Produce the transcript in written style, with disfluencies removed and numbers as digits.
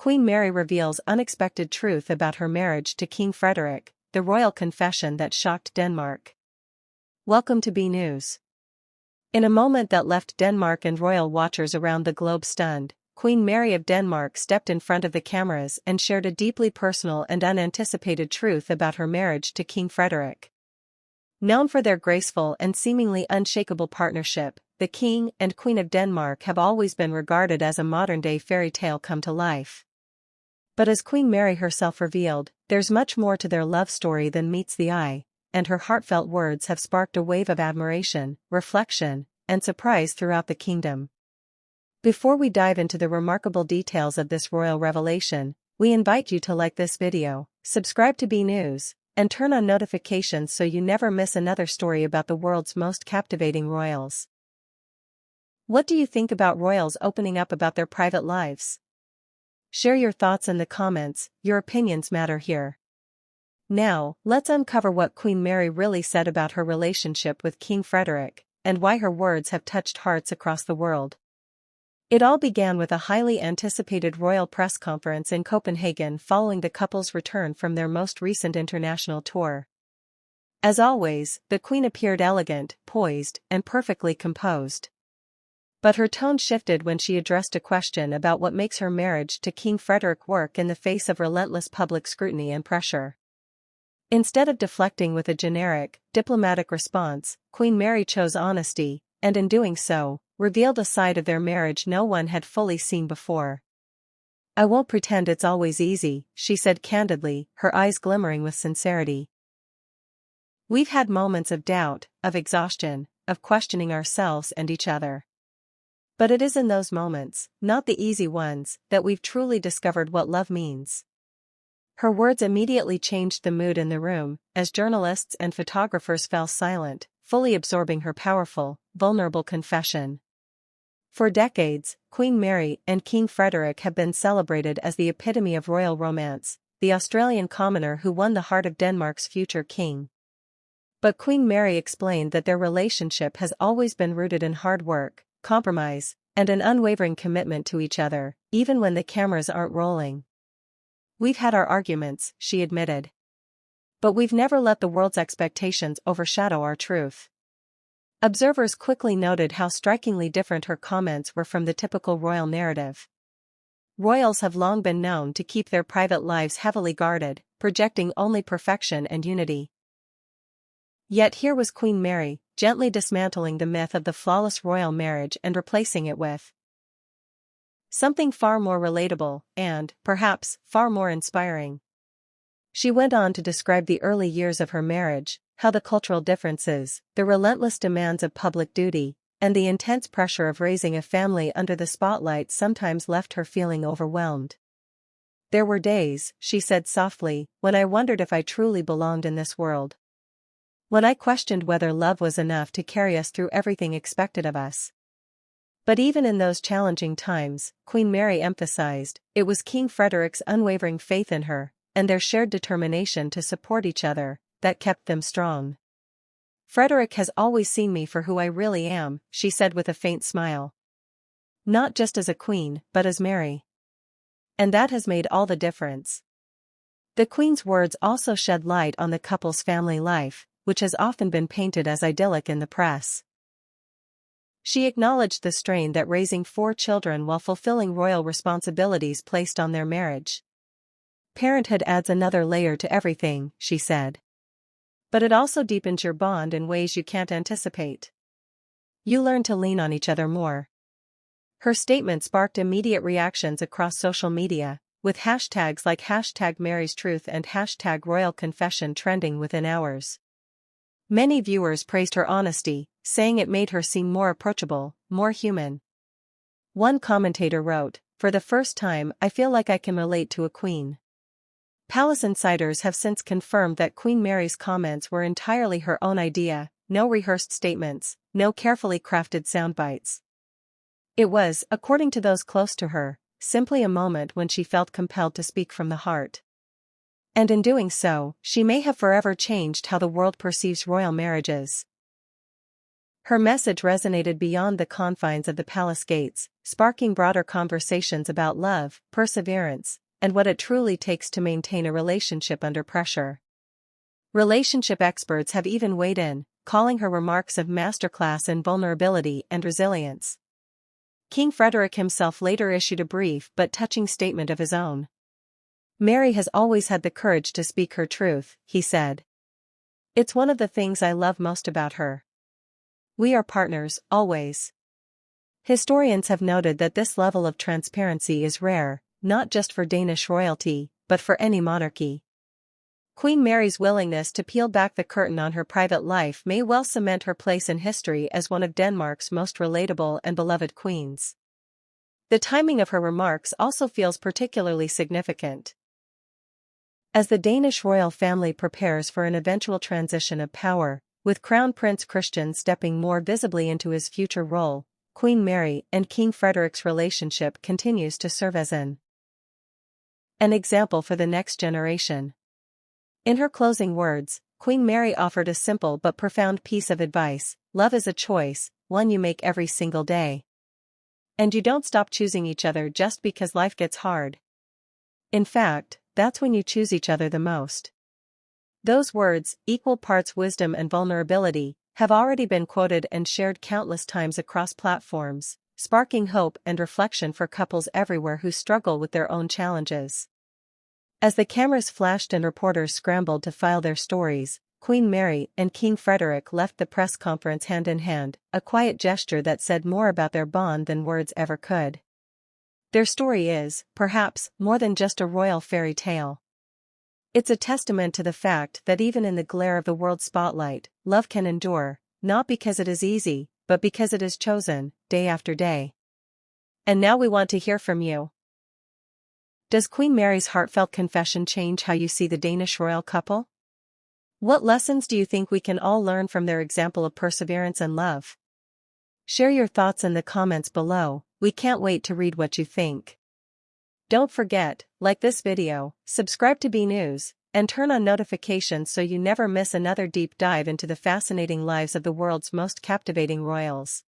Queen Mary reveals unexpected truth about her marriage to King Frederik, the royal confession that shocked Denmark. Welcome to BNews. In a moment that left Denmark and royal watchers around the globe stunned, Queen Mary of Denmark stepped in front of the cameras and shared a deeply personal and unanticipated truth about her marriage to King Frederik. Known for their graceful and seemingly unshakable partnership, the King and Queen of Denmark have always been regarded as a modern-day fairy tale come to life. But as Queen Mary herself revealed, there's much more to their love story than meets the eye, and her heartfelt words have sparked a wave of admiration, reflection, and surprise throughout the kingdom. Before we dive into the remarkable details of this royal revelation, we invite you to like this video, subscribe to BNews, and turn on notifications so you never miss another story about the world's most captivating royals. What do you think about royals opening up about their private lives? Share your thoughts in the comments, your opinions matter here. Now, let's uncover what Queen Mary really said about her relationship with King Frederik, and why her words have touched hearts across the world. It all began with a highly anticipated royal press conference in Copenhagen following the couple's return from their most recent international tour. As always, the Queen appeared elegant, poised, and perfectly composed. But her tone shifted when she addressed a question about what makes her marriage to King Frederik work in the face of relentless public scrutiny and pressure. Instead of deflecting with a generic, diplomatic response, Queen Mary chose honesty, and in doing so, revealed a side of their marriage no one had fully seen before. "I won't pretend it's always easy," she said candidly, her eyes glimmering with sincerity. "We've had moments of doubt, of exhaustion, of questioning ourselves and each other. But it is in those moments, not the easy ones, that we've truly discovered what love means." Her words immediately changed the mood in the room, as journalists and photographers fell silent, fully absorbing her powerful, vulnerable confession. For decades, Queen Mary and King Frederik have been celebrated as the epitome of royal romance, the Australian commoner who won the heart of Denmark's future king. But Queen Mary explained that their relationship has always been rooted in hard work, compromise, and an unwavering commitment to each other, even when the cameras aren't rolling. "We've had our arguments," she admitted. "But we've never let the world's expectations overshadow our truth." Observers quickly noted how strikingly different her comments were from the typical royal narrative. Royals have long been known to keep their private lives heavily guarded, projecting only perfection and unity. Yet here was Queen Mary, gently dismantling the myth of the flawless royal marriage and replacing it with something far more relatable and, perhaps, far more inspiring. She went on to describe the early years of her marriage, how the cultural differences, the relentless demands of public duty, and the intense pressure of raising a family under the spotlight sometimes left her feeling overwhelmed. "There were days," she said softly, "when I wondered if I truly belonged in this world. When I questioned whether love was enough to carry us through everything expected of us." But even in those challenging times, Queen Mary emphasized, it was King Frederik's unwavering faith in her, and their shared determination to support each other, that kept them strong. "Frederik has always seen me for who I really am," she said with a faint smile. "Not just as a queen, but as Mary. And that has made all the difference." The Queen's words also shed light on the couple's family life, which has often been painted as idyllic in the press. She acknowledged the strain that raising 4 children while fulfilling royal responsibilities placed on their marriage. "Parenthood adds another layer to everything," she said. "But it also deepens your bond in ways you can't anticipate. You learn to lean on each other more." Her statement sparked immediate reactions across social media, with hashtags like #Mary'sTruth and #RoyalConfession trending within hours. Many viewers praised her honesty, saying it made her seem more approachable, more human. One commentator wrote, "For the first time I feel like I can relate to a queen." Palace insiders have since confirmed that Queen Mary's comments were entirely her own idea, no rehearsed statements, no carefully crafted soundbites. It was, according to those close to her, simply a moment when she felt compelled to speak from the heart. And in doing so, she may have forever changed how the world perceives royal marriages. Her message resonated beyond the confines of the palace gates, sparking broader conversations about love, perseverance, and what it truly takes to maintain a relationship under pressure. Relationship experts have even weighed in, calling her remarks a masterclass in vulnerability and resilience. King Frederik himself later issued a brief but touching statement of his own. "Mary has always had the courage to speak her truth," he said. "It's one of the things I love most about her. We are partners, always." Historians have noted that this level of transparency is rare, not just for Danish royalty, but for any monarchy. Queen Mary's willingness to peel back the curtain on her private life may well cement her place in history as one of Denmark's most relatable and beloved queens. The timing of her remarks also feels particularly significant. As the Danish royal family prepares for an eventual transition of power, with Crown Prince Christian stepping more visibly into his future role, Queen Mary and King Frederik's relationship continues to serve as an example for the next generation. In her closing words, Queen Mary offered a simple but profound piece of advice: love is a choice, one you make every single day. And you don't stop choosing each other just because life gets hard. In fact, that's when you choose each other the most. Those words, equal parts wisdom and vulnerability, have already been quoted and shared countless times across platforms, sparking hope and reflection for couples everywhere who struggle with their own challenges. As the cameras flashed and reporters scrambled to file their stories, Queen Mary and King Frederik left the press conference hand in hand, a quiet gesture that said more about their bond than words ever could. Their story is, perhaps, more than just a royal fairy tale. It's a testament to the fact that even in the glare of the world spotlight, love can endure, not because it is easy, but because it is chosen, day after day. And now we want to hear from you. Does Queen Mary's heartfelt confession change how you see the Danish royal couple? What lessons do you think we can all learn from their example of perseverance and love? Share your thoughts in the comments below. We can't wait to read what you think. Don't forget, like this video, subscribe to BNews, and turn on notifications so you never miss another deep dive into the fascinating lives of the world's most captivating royals.